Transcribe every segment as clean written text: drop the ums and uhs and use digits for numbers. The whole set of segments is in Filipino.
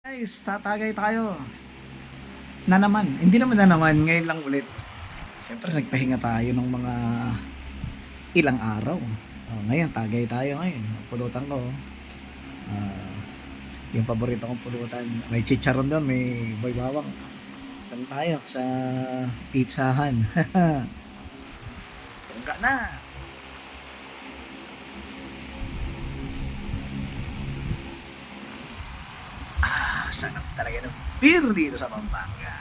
Guys, tatagay tayo. Na naman. Hindi naman na naman. Ngayon lang ulit. Siyempre, nagpahinga tayo ng mga ilang araw. Ngayon, tagay tayo ngayon. Pulutan ko. Yung paborito kong pulutan. May chicharon doon. May boy bawang. Tan tayo sa pizzahan. Tungga na. Sarap talaga ng beer dito sa Pampanga.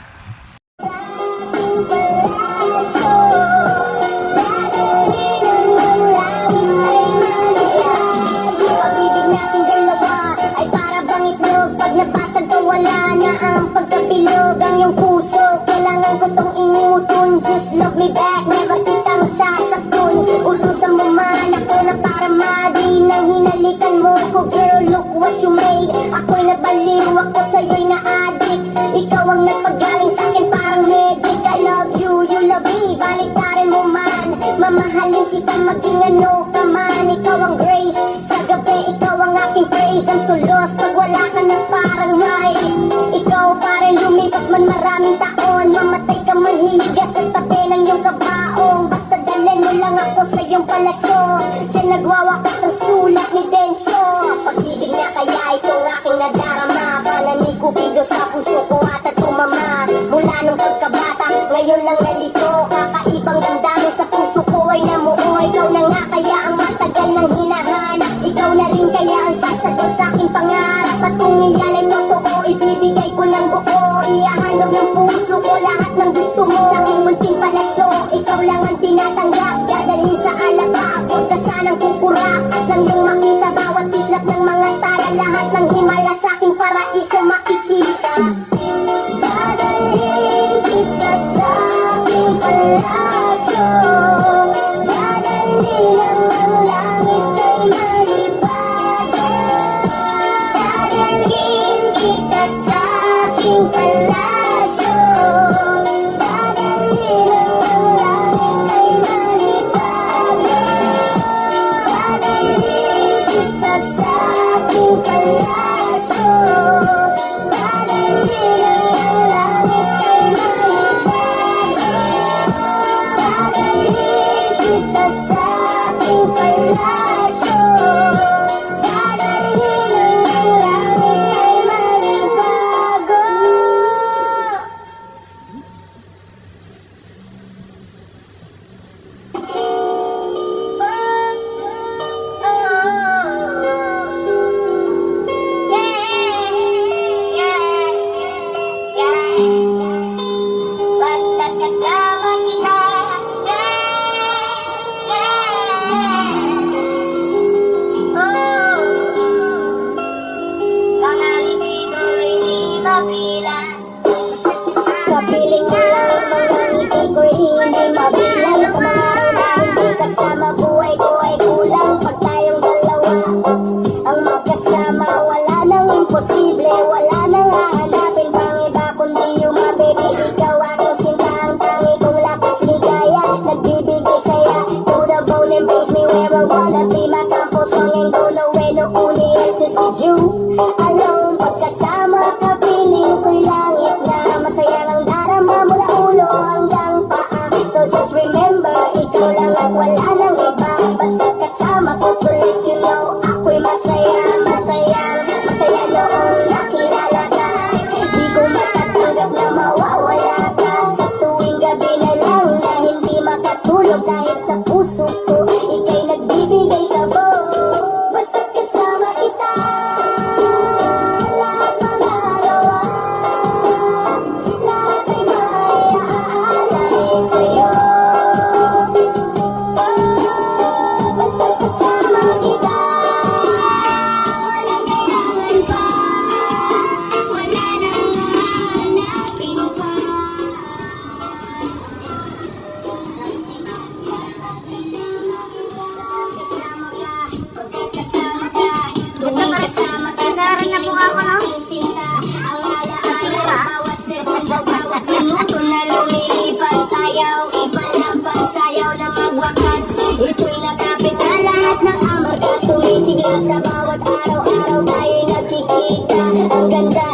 Wala na ang pagkabilog ang iyong puso. Kailangan ko tong ingutun. Just love me back, never kitang sasakton. Utusan mo man ako na para madi nang hinalikan mo ko. Girl, look what you made. Ako'y nabaliw, ako sa'yo'y na-addict. Ikaw ang nagpagaling sa'kin parang medic. I love you, you love me, baliktarin mo man. Mamahalin kita maging ano ka man. Ikaw ang grace, sa gabi ikaw ang aking praise. Ang sulos pag wala ka na parang mais. Ikaw parang lumipas man maraming taon. Mamatay ka man hihiga sa tabi ng iyong kabaong. Basta dalhin mo lang ako sa iyong palasyo. Diyan nagwawakas ang sulat ni Densyo. Pag-ibig na kaya itong aking nadarama. Pananikubido sa puso ko at tumama. Mula nung pagkabata, ngayon lang nalito. Kakaibang damdamin sa puso ko ay namuo. Ikaw na nga kaya ang matagal nang hinahanap. Ikaw na rin kaya ang sasagot sa aking pangarap. At kung iyan ay totoo, ibibigay ko ng buo. Iyahandog ng puso ko lahat ng gusto mo. Sa aking munting palasyo, ikaw lang ang tinatanggap. Dadalhin sa alaba, abot ka sanang kukurap. Nang iyong makita bawat kislap ng mga tala. Lahat ng himala sa aking paraiso makikita. Dadalhin kita sa aking palasyo. Dadalhin ang langit ay malipad. Dadalhin kita sa aking palasyo. Dadalhin ang langit ay malipad. Dadalhin kita sa aking palasyo. Dadalhin ang langit ay malipad. Dadalhin kita sa aking palasyo. Dadalhin ang langit ay malibago. Basta kasama kita. Mga ngiti ko'y di mabilang. Sa piling mo lang, mga ngiti ko'y hindi mabilang. Sa mga araw na hindi kasama, buhay ko ay kulang. Pag tayong dalawa ang magkasama, wala nang imposible, wala nang hahanapin pang iba kundi yung baby. Ikaw aking sinta, ang tangi kong lapis ligaya. Nagbibigay saya to the bone and brings me where I wanna be. My campo song ain't go nowhere, no only else is with you alone. Pagkasama ka, piling ko'y langit na. Masaya ang darama mula ulo hanggang paa. So just remember, ikaw lang at wala nang iba. Basta kasama ko, to let you know, ako'y masaya, masaya, masaya noong nakilala ka. Di ko matatanggap na mawawala ka. Sa tuwing gabi na lang na hindi makatulog dahil sa puso ko, ika'y nagbibigay kabo. Basta kasama kita, lahat magagawa. Lahat ay maaalala sa'yo. Basta kasama kita, walang kailangan pa, wala nang hahanapin pa. Pagkakasama ka, tuwing kasama ka, sabi na po ako, no? Sinta, ang alaala, bawat segundo, bawat minuto na lumilipas. Sayaw, iba lang pagsayaw na magwakas. Ito'y nakapitan lahat ng amarga. Sumisigla sa bawat araw-araw tayo'y nagkikita. Ang ganda,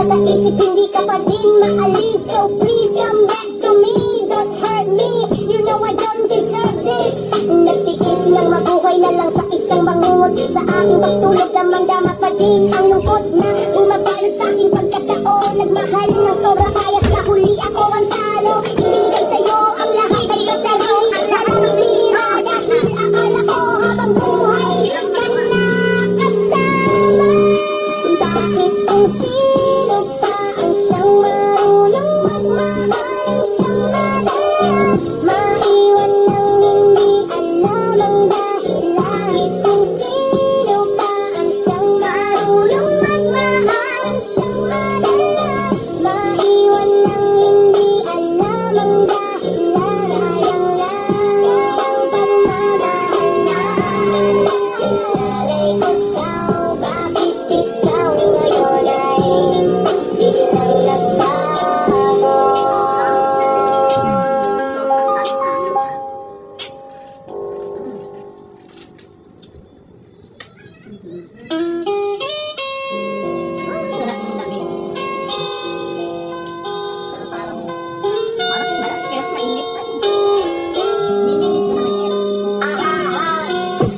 sa isip, hindi ka pa din maalis. So please come back to me, don't hurt me. You know I don't deserve this. Nagtiis lang, mabuhay na lang sa isang bangungot. Sa aking pagtulog naman dama pa din ang lungkot na bumabalot sa aking pagkataon. Nagmahal ng sobra kaya sa huli ako ang talo. Ibinigay sa'yo ang lahat ay sa sarili. Maraming bihira dahil akala ko habang buhay ka na kasama. Bakit kung sino pa ang siyang marunong magmahal, ang siyang madalas maiwan nang hindi alam ang dahilan. Bakit kung sino pa ang siyang marunong magmahal, ang siyang madalas maiwan nang hindi alam ang dahilan. Sayang lang ang pagmamahal namin. Sinalay ko sa'yo, bakit ikaw ngayon ay biglang nagbago?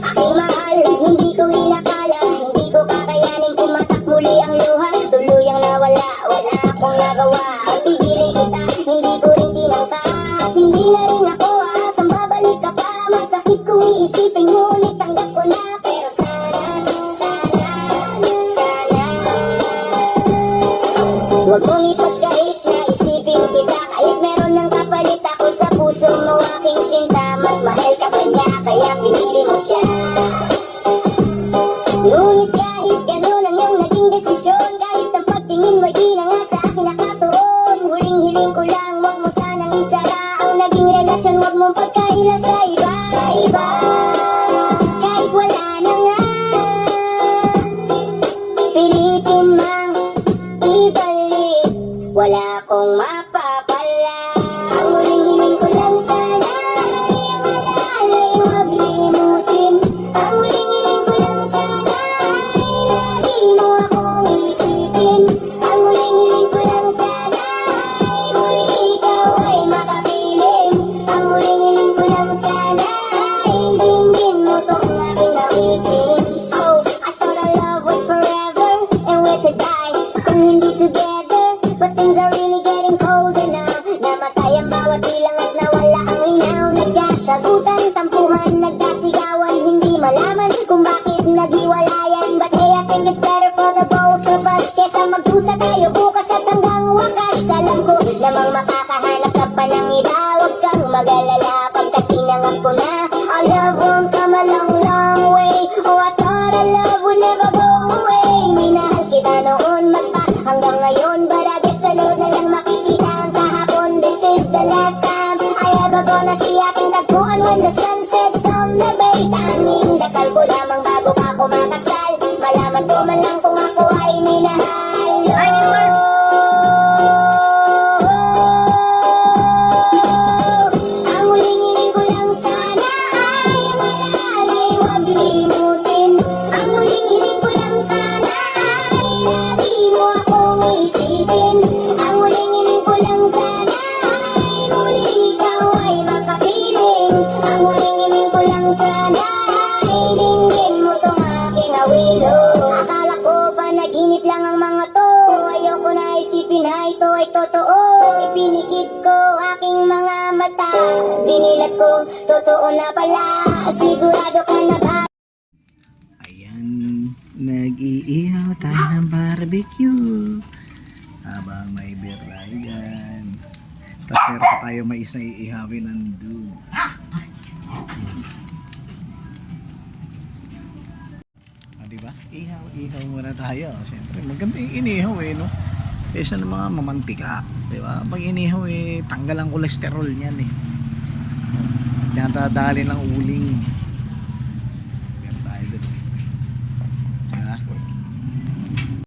Aking mahal, hindi ko inakala, hindi ko kakayanin pumatak muli ang luha. Tuluyang nawala, wala akong nagawa. Pigilin kita, hindi ko rin kinangka. Hindi na rin ako asang babalik ka pa. Masakit kong iisipin, ngunit tanggap ko na. Pero sana huwag mong ipagkahit na isipin kita. Kahit meron ng kapalit ako sa puso mo, aking sinta. Mas mahal ka pa niya, kaya pinili mo siya. Ngunit kahit gano'n ang iyong naging desisyon, kahit ang pagtingin mo'y di na nga sa akin nakatuon. Huling-hiling ko lang, huwag mo sanang isara ang naging relasyon, huwag mong pagkaila sa iba. Kahit wala na nga, pilitin mang ibalik, wala akong mapapala. Ang huling-hiling ko lang sana ay ang alalay huwag limutin. Ang huling-hiling ko lang sana ay lagi mo akong isipin. Ang huling-hiling ko lang sana ay muli ikaw ay makapiling. Ang huling-hiling ko lang sana ay dinggin mo tong aking awitin. Oh, I thought our love was forever and we're to die kung hindi together. But things are really getting colder now. Namatay ang bawat ilang at nawala ang linaw. Nagkasagutan, tampuhan, nagkasigawan. Hindi malaman kung bakit naghiwalayan. But hey, I think it's better for the both of us kesa magdusa tayo bukas at hanggang wakas. Alam ko namang makakahanap ka pa ng iba. Huwag kang mag-alala pagkat tinanggap ko na. Our love won't come a long, long way. Oh, I thought our love would never go away. Minahal kita noon magpa hanggang ngayon. But I guess sa load na lang makikita ang kahapon. This is the last time I ever gonna see aking tagpuan when the sun sets on the bay. Tanging dasal ko lamang bago pa ako makasal. Malaman ko man lang kung ako ay minahal. Ang huling-hiling ko lang sana ay ang alalay huwag limutin. Ang huling-hiling ko lang sana ay lagi mo akong isipin. Ang huling-hiling ko lang sana ay muli ikaw ay makapiling. Ang huling-hiling ko lang sana ay dinggin mo tong aking awilo. Akala ko panaginip lang ang mga to. Ayoko na isipin na ito ay totoo. Ipinikit ko aking mga mata. Dinilat ko, totoo na pala. Sigurado ka na ba? Ayan, nag-iihaw tayo ng barbecue habang may beer tayo dyan. Tapos meron pa tayo mais na iihawin nandun. Diba? Ihaw muna tayo. Siyempre, maganda yung inihaw no? Kaysa ng mga mamantika. Diba? Pag inihaw tanggal ang kolesterol niyan Tinatadali ng uling.